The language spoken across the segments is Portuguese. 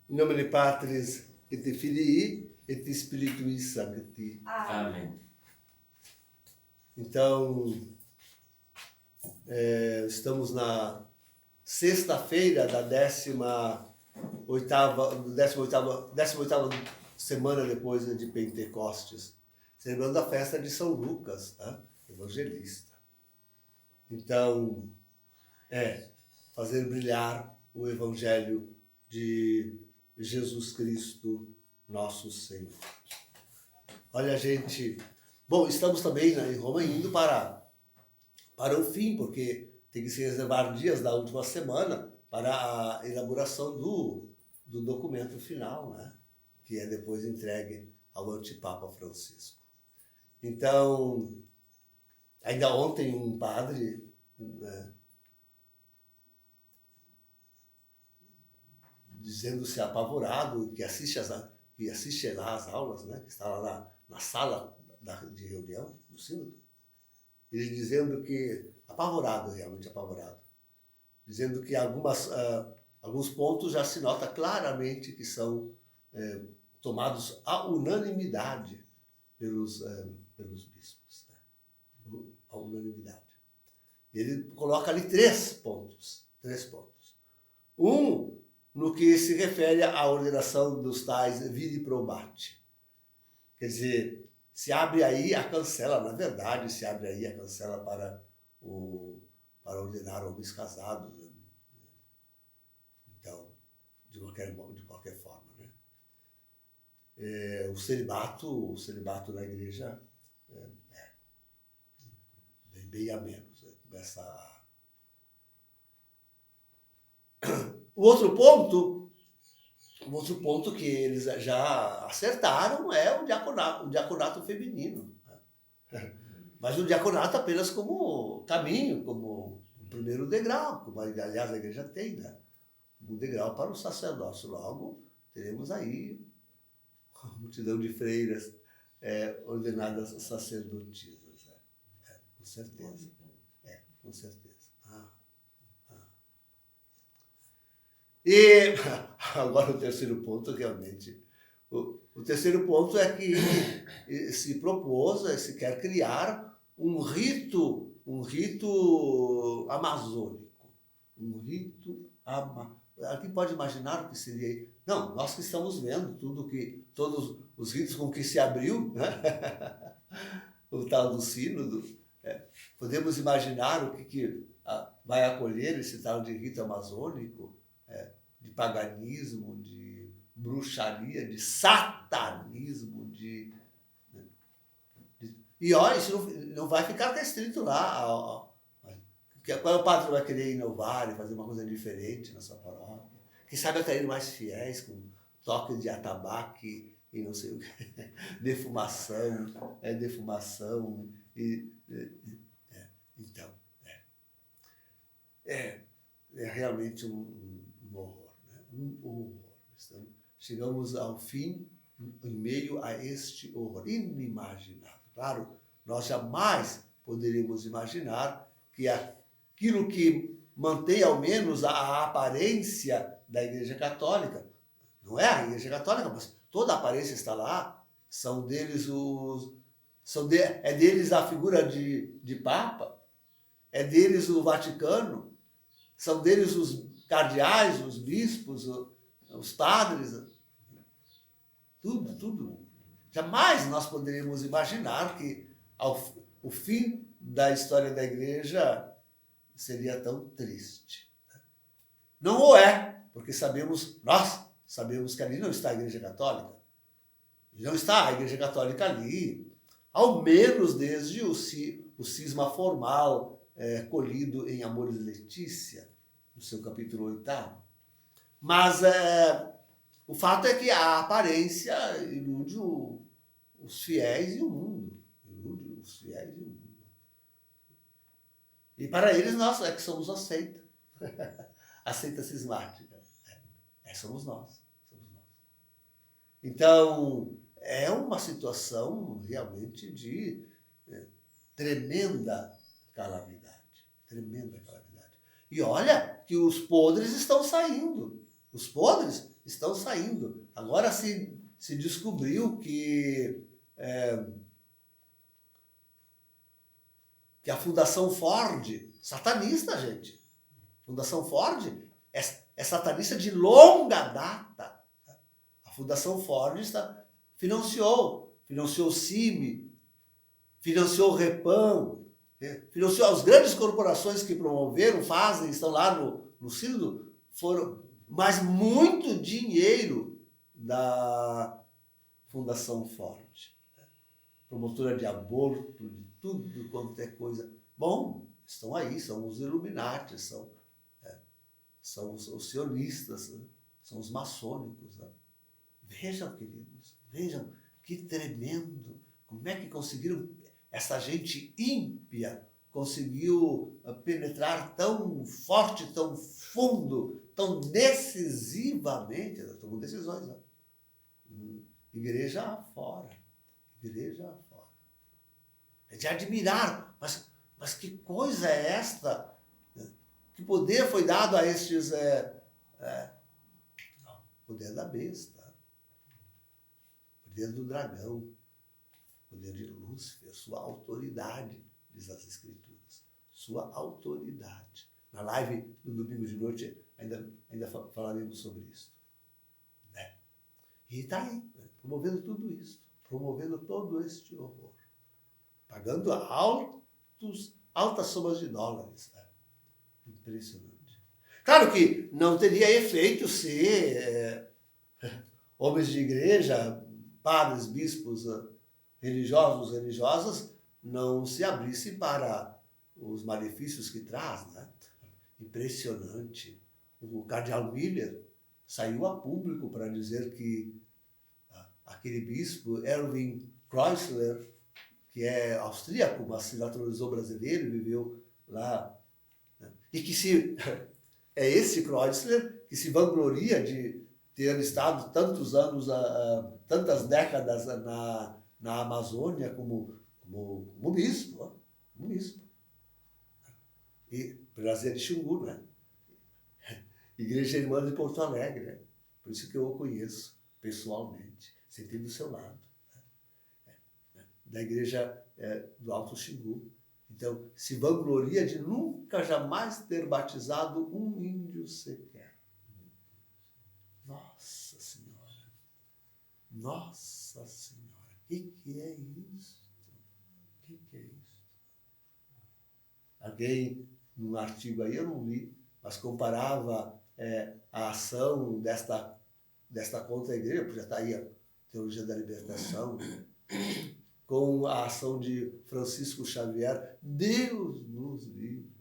Em nome de Patris et Filii et Spiritui Sancti. Amém. Então, estamos na sexta-feira da 18ª semana depois de Pentecostes, celebrando a festa de São Lucas, tá? Evangelista. Então, fazer brilhar o Evangelho de Jesus Cristo, nosso Senhor. Olha, gente, bom, estamos também em Roma indo para o fim, porque tem que se reservar dias da última semana para a elaboração do documento final, né? Que é depois entregue ao antipapa Francisco. Então, ainda ontem um padre, né, dizendo-se apavorado, que assiste lá às aulas, né, que está lá na sala de reunião do sínodo, ele dizendo que, apavorado, realmente apavorado, dizendo que alguns pontos já se nota claramente que são tomados à unanimidade pelos bispos. Né? À unanimidade. Ele coloca ali três pontos. Um, no que se refere à ordenação dos tais viri probati. Quer dizer, se abre aí a cancela, na verdade, se abre aí a cancela para ordenar homens casados. Né? Então, de qualquer forma. Né? O celibato na igreja vem bem a menos. Né? Começa a... O outro ponto que eles já acertaram é o diaconato feminino. Mas o diaconato apenas como caminho, como um primeiro degrau, como aliás a igreja tem, né? Um degrau para o sacerdócio. Logo, teremos aí uma multidão de freiras ordenadas sacerdotisas. Com certeza. Com certeza. E agora o terceiro ponto, realmente. O terceiro ponto é que se quer criar um rito amazônico. Alguém pode imaginar o que seria? Não, nós que estamos vendo todos os ritos com que se abriu, né? O tal do sínodo, podemos imaginar o que vai acolher esse tal de rito amazônico, de paganismo, de bruxaria, de satanismo, E olha, isso não vai ficar restrito lá. Qual o padre vai querer inovar e fazer uma coisa diferente na sua paróquia? Quem sabe atrair mais fiéis com toque de atabaque e não sei o que. Defumação. Então, é realmente um horror. Né? Um horror. Chegamos ao fim em meio a este horror inimaginável. Claro, nós jamais poderíamos imaginar que aquilo que mantém ao menos a aparência da Igreja Católica, não é a Igreja Católica, mas toda a aparência está lá, é deles a figura de Papa, é deles o Vaticano, são deles os cardeais, os bispos, os padres, tudo. Jamais nós poderíamos imaginar que o fim da história da igreja seria tão triste. Não o é, porque nós sabemos que ali não está a Igreja Católica. Não está a Igreja Católica ali, ao menos desde o cisma formal colhido em Amoris Laetitia, no seu capítulo 8º. Mas o fato é que a aparência ilude os fiéis e o mundo. E para eles, nós é que somos a seita. A seita cismática. Somos nós. Então, é uma situação realmente de tremenda calamidade. E olha que os podres estão saindo. Os podres estão saindo. Agora se descobriu que a Fundação Ford, satanista, gente. Fundação Ford é satanista de longa data. A Fundação Ford financiou o CIMI, financiou o Repam, financiou as grandes corporações que promoveram, fazem, estão lá no sínodo, mas muito dinheiro da Fundação Ford. Promotora de aborto, de tudo quanto é coisa. Bom, estão aí, são os Illuminati, são os sionistas, né? São os maçônicos. Né? Vejam, queridos, vejam que tremendo. Como é que conseguiram, essa gente ímpia conseguiu penetrar tão forte, tão fundo, tão decisivamente, tomam decisões, né? Igreja afora. Igreja afora. É de admirar, mas que coisa é esta? Que poder foi dado a estes... poder da besta, poder do dragão, poder de Lúcifer, sua autoridade, diz as Escrituras. Sua autoridade. Na live do domingo de noite ainda falaremos sobre isso. Né? E está aí, né? Promovendo tudo isso, promovendo todo este horror, pagando altas somas de dólares. Né? Impressionante. Claro que não teria efeito se homens de igreja, padres, bispos, religiosos, religiosas, não se abrissem para os malefícios que traz. Né? Impressionante. O cardeal Miller saiu a público para dizer que aquele bispo, Erwin Kreuzler, que é austríaco, mas se naturalizou brasileiro, viveu lá, né? E que é esse Kreuzler que se vangloria de ter estado tantos anos, tantas décadas na Amazônia como bispo, como bispo. E Prazer de Xingu, né? Igreja Irmã de Porto Alegre, né? Por isso que eu o conheço pessoalmente, senti do seu lado, né? Da igreja do Alto Xingu. Então, se vangloria de nunca jamais ter batizado um índio sequer. Nossa Senhora! Nossa Senhora! O que é isso? O que é isso? Alguém, num artigo aí, eu não li, mas comparava a ação desta contra-igreja, porque já está aí a Teologia da Libertação, com a ação de Francisco Xavier. Deus nos livre.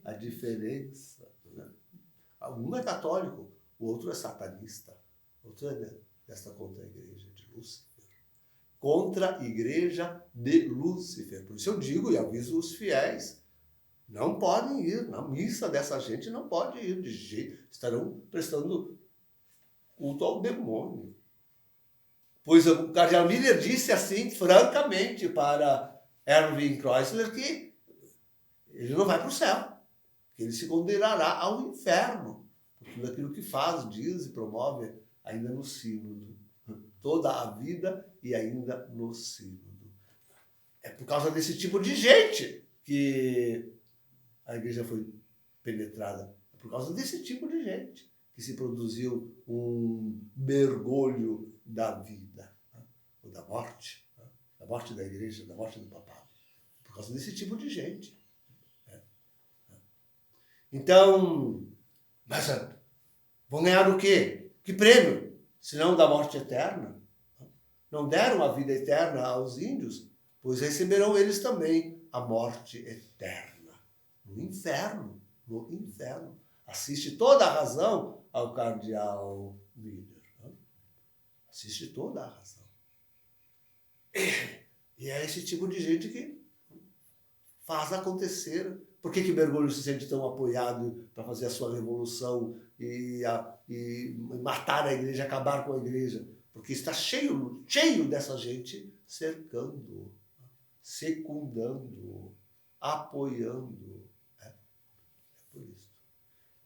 A diferença. Né? Um é católico, o outro é satanista. O outro é desta contra-igreja de Lúcifer. Contra-igreja de Lúcifer. Por isso eu digo e aviso os fiéis, não podem ir na missa dessa gente, não pode ir de jeito. Estarão prestando culto ao demônio. Pois o cardeal Miller disse assim, francamente, para Erwin Kreuzler, que ele não vai para o céu, que ele se condenará ao inferno, por tudo aquilo que faz, diz e promove ainda no sínodo. Toda a vida e ainda no sínodo. É por causa desse tipo de gente que a igreja foi penetrada. É por causa desse tipo de gente que se produziu um mergulho da vida, né? Ou da morte da igreja, da morte do papado. Por causa desse tipo de gente. Né? Então, mas vão ganhar o quê? Que prêmio? Se não da morte eterna. Não deram a vida eterna aos índios, pois receberão eles também a morte eterna. No inferno. No inferno. Assiste toda a razão ao cardeal Miller. Né? Assiste toda a razão. E é esse tipo de gente que faz acontecer. Por que Bergoglio se sente tão apoiado para fazer a sua revolução e matar a igreja, acabar com a igreja? Porque está cheio dessa gente cercando, secundando, apoiando. É por isso.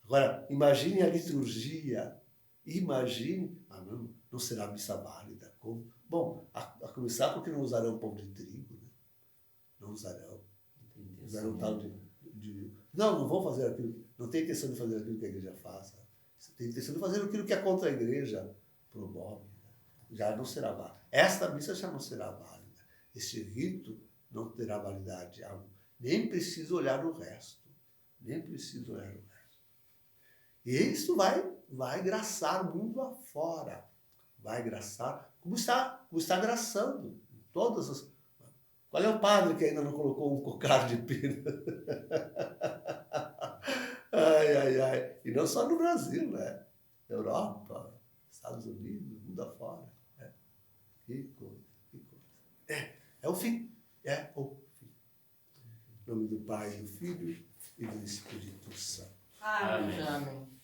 Agora, imagine a liturgia Imagine, não será missa válida. Como? Bom, a começar porque não usarão pão de trigo, né? Não usarão. Usarão tal não vão fazer aquilo. Não tem intenção de fazer aquilo que a igreja faça. Tem intenção de fazer aquilo que é contra a igreja promove. Né? Já não será válida. Esta missa já não será válida. Este rito não terá validade. Nem preciso olhar no resto. Nem preciso olhar no resto. E isso vai graçar o mundo afora. Vai graçar, como está graçando. Todas as... Qual é o padre que ainda não colocou um cocar de pena? Ai. E não só no Brasil, né? Europa, Estados Unidos, mundo afora. Né? Que coisa. É o fim. É o fim. Em nome do Pai, do Filho e do Espírito Santo. Amém.